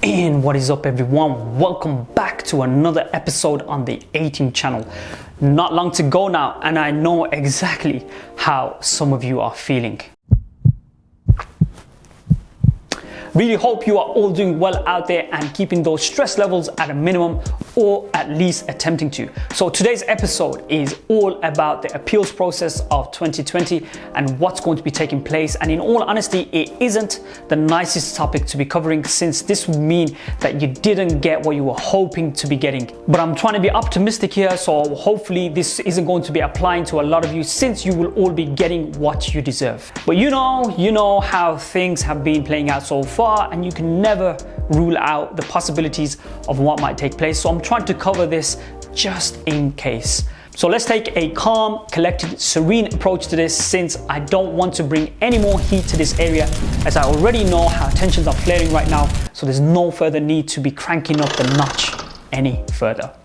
And what is up everyone, welcome back to another episode on the A-Team channel. Not long to go now and I know exactly how some of you are feeling. Really hope you are all doing well out there and keeping those stress levels at a minimum, or at least attempting to. So today's episode is all about the appeals process of 2020 and what's going to be taking place. And in all honesty, it isn't the nicest topic to be covering, since this would mean that you didn't get what you were hoping to be getting. But I'm trying to be optimistic here, so hopefully this isn't going to be applying to a lot of you, since you will all be getting what you deserve. But you know how things have been playing out so far, and you can never rule out the possibilities of what might take place. So I'm trying to cover this just in case. So let's take a calm, collected, serene approach to this, since I don't want to bring any more heat to this area, as I already know how tensions are flaring right now. So there's no further need to be cranking up the notch any further.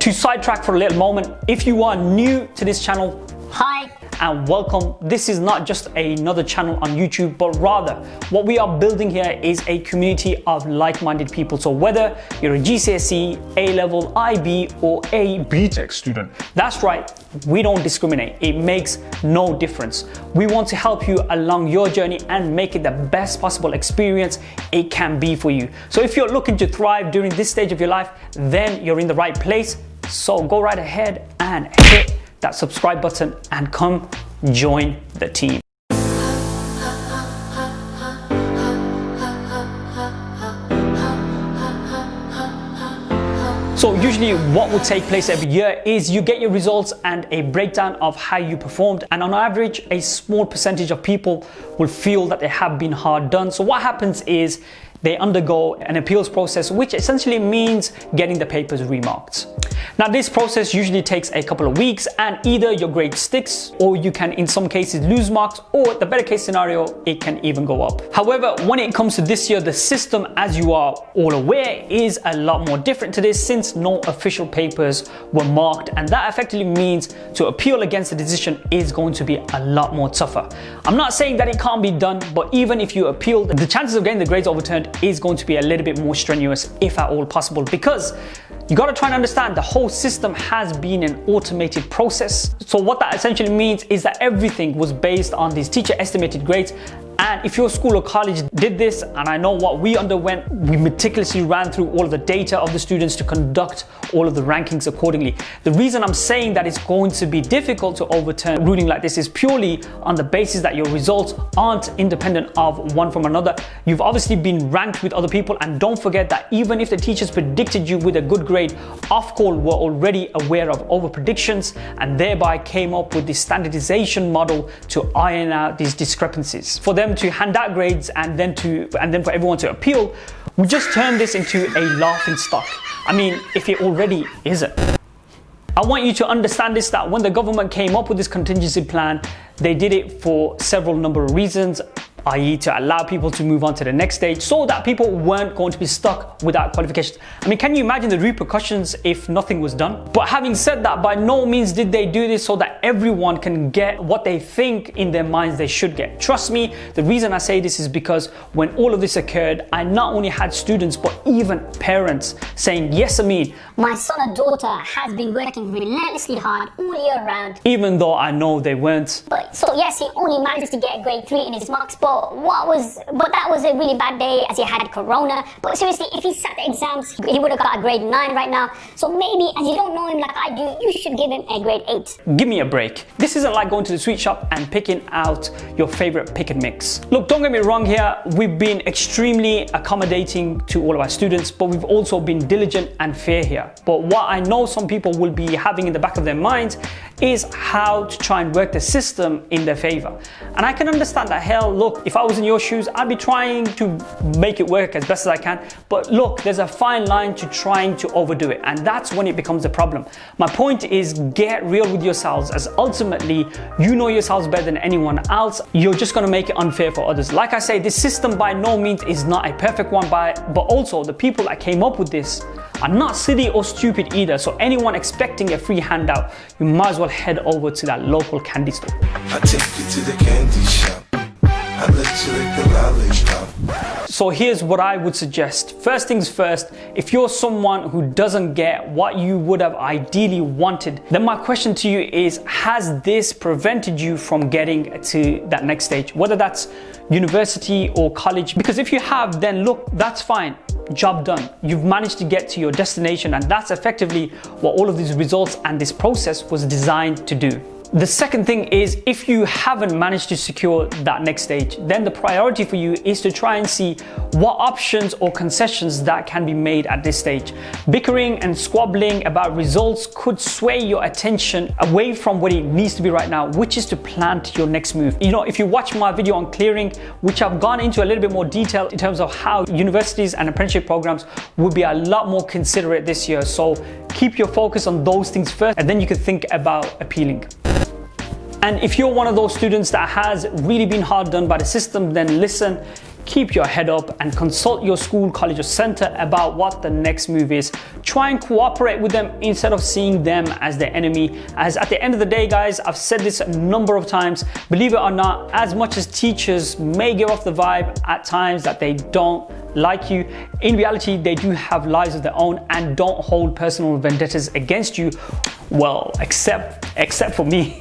To sidetrack for a little moment, if you are new to this channel, hi and welcome. This is not just another channel on YouTube, but rather what we are building here is a community of like-minded people. So whether you're a Gcse, A-level, IB or a BTech student, that's right, we don't discriminate. It makes no difference. We want to help you along your journey and make it the best possible experience it can be for you. So if you're looking to thrive during this stage of your life, then you're in the right place. So go right ahead and hit that subscribe button and come join the team. So usually what will take place every year is you get your results and a breakdown of how you performed, and on average a small percentage of people will feel that they have been hard done. So what happens is they undergo an appeals process, which essentially means getting the papers remarked. Now this process usually takes a couple of weeks, and either your grade sticks, or you can in some cases lose marks, or the better case scenario, it can even go up. However, when it comes to this year, the system, as you are all aware, is a lot more different to this, since no official papers were marked, and that effectively means to appeal against the decision is going to be a lot more tougher. I'm not saying that it can't be done, but even if you appeal, the chances of getting the grades overturned is going to be a little bit more strenuous, if at all possible, because you got to try and understand the whole system has been an automated process. So what that essentially means is that everything was based on these teacher estimated grades. And if your school or college did this, and I know what we underwent, we meticulously ran through all of the data of the students to conduct all of the rankings accordingly. The reason I'm saying that it's going to be difficult to overturn a ruling like this is purely on the basis that your results aren't independent of one from another. You've obviously been ranked with other people, and don't forget that even if the teachers predicted you with a good grade, Ofqual were already aware of over predictions and thereby came up with the standardization model to iron out these discrepancies. For them to hand out grades and then for everyone to appeal, we just turn this into a laughing stock. I mean, if it already isn't. I want you to understand this, that when the government came up with this contingency plan, they did it for several number of reasons, i.e. to allow people to move on to the next stage, so that people weren't going to be stuck without qualifications. I mean, can you imagine the repercussions if nothing was done? But having said that, by no means did they do this so that everyone can get what they think in their minds they should get. Trust me, the reason I say this is because when all of this occurred, I not only had students, but even parents saying, yes, Amin, my son or daughter has been working relentlessly hard all year round. Even though I know they weren't. But so yes, he only managed to get a grade 3 in his marks, but that was a really bad day as he had corona. But seriously, if he sat the exams, he would have got a grade 9 right now. So maybe, as you don't know him like I do, you should give him a grade 8. Give me a break. This isn't like going to the sweet shop and picking out your favorite pick and mix. Look, don't get me wrong here. We've been extremely accommodating to all of our students, but we've also been diligent and fair here. But what I know some people will be having in the back of their minds is how to try and work the system in their favor. And I can understand that. Hell, look, if I was in your shoes, I'd be trying to make it work as best as I can. But look, there's a fine line to trying to overdo it, and that's when it becomes a problem. My point is, get real with yourselves, as ultimately you know yourselves better than anyone else. You're just going to make it unfair for others. Like I say, this system by no means is not a perfect one, but also the people that came up with this are not silly or stupid either. So anyone expecting a free handout, you might as well head over to that local candy store. I take you to the candy shop. I let you lick the lollipop. So here's what I would suggest. First things first, if you're someone who doesn't get what you would have ideally wanted, then my question to you is, has this prevented you from getting to that next stage? Whether that's university or college? Because if you have, then look, that's fine. Job done. You've managed to get to your destination, and that's effectively what all of these results and this process was designed to do. The second thing is, if you haven't managed to secure that next stage, then the priority for you is to try and see what options or concessions that can be made at this stage. Bickering and squabbling about results could sway your attention away from what it needs to be right now, which is to plan to your next move. You know, if you watch my video on clearing, which I've gone into a little bit more detail in terms of how universities and apprenticeship programs will be a lot more considerate this year. So keep your focus on those things first, and then you can think about appealing. And if you're one of those students that has really been hard done by the system, then listen, keep your head up and consult your school, college or center about what the next move is. Try and cooperate with them instead of seeing them as the enemy. As at the end of the day, guys, I've said this a number of times, believe it or not, as much as teachers may give off the vibe at times that they don't like you, in reality, they do have lives of their own and don't hold personal vendettas against you. Well, except for me.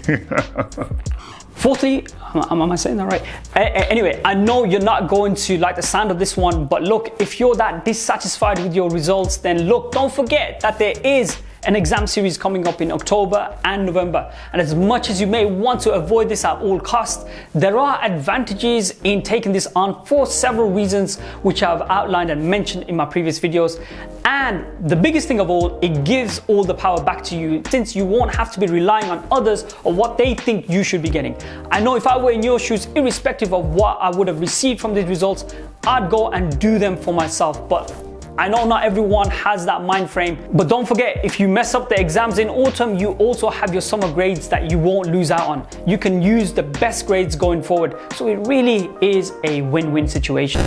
Fourthly, am I saying that right? Anyway, I know you're not going to like the sound of this one, but look, if you're that dissatisfied with your results, then look, don't forget that there is an exam series coming up in October and November. And as much as you may want to avoid this at all costs, there are advantages in taking this on for several reasons, which I've outlined and mentioned in my previous videos. And the biggest thing of all, it gives all the power back to you, since you won't have to be relying on others or what they think you should be getting. I know if I were in your shoes, irrespective of what I would have received from these results, I'd go and do them for myself. But I know not everyone has that mind frame, but don't forget, if you mess up the exams in autumn, you also have your summer grades that you won't lose out on. You can use the best grades going forward. So it really is a win-win situation.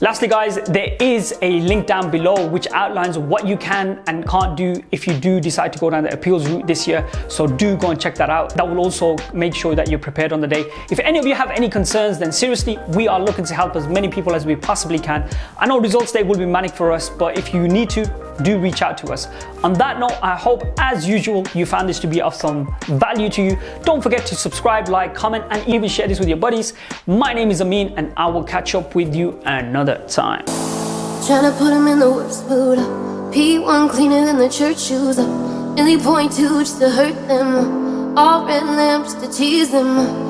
Lastly, guys, there is a link down below which outlines what you can and can't do if you do decide to go down the appeals route this year. So do go and check that out. That will also make sure that you're prepared on the day. If any of you have any concerns, then seriously, we are looking to help as many people as we possibly can. I know results day will be manic for us, but if you need to, do reach out to us. On that note, I hope, as usual, you found this to be of some value to you. Don't forget to subscribe, like, comment, and even share this with your buddies. My name is Amin, and I will catch up with you another time. Trying to put him in the worst mood. P1 cleaner than the church shoes. Really point to just to hurt them. All red lamps to tease them.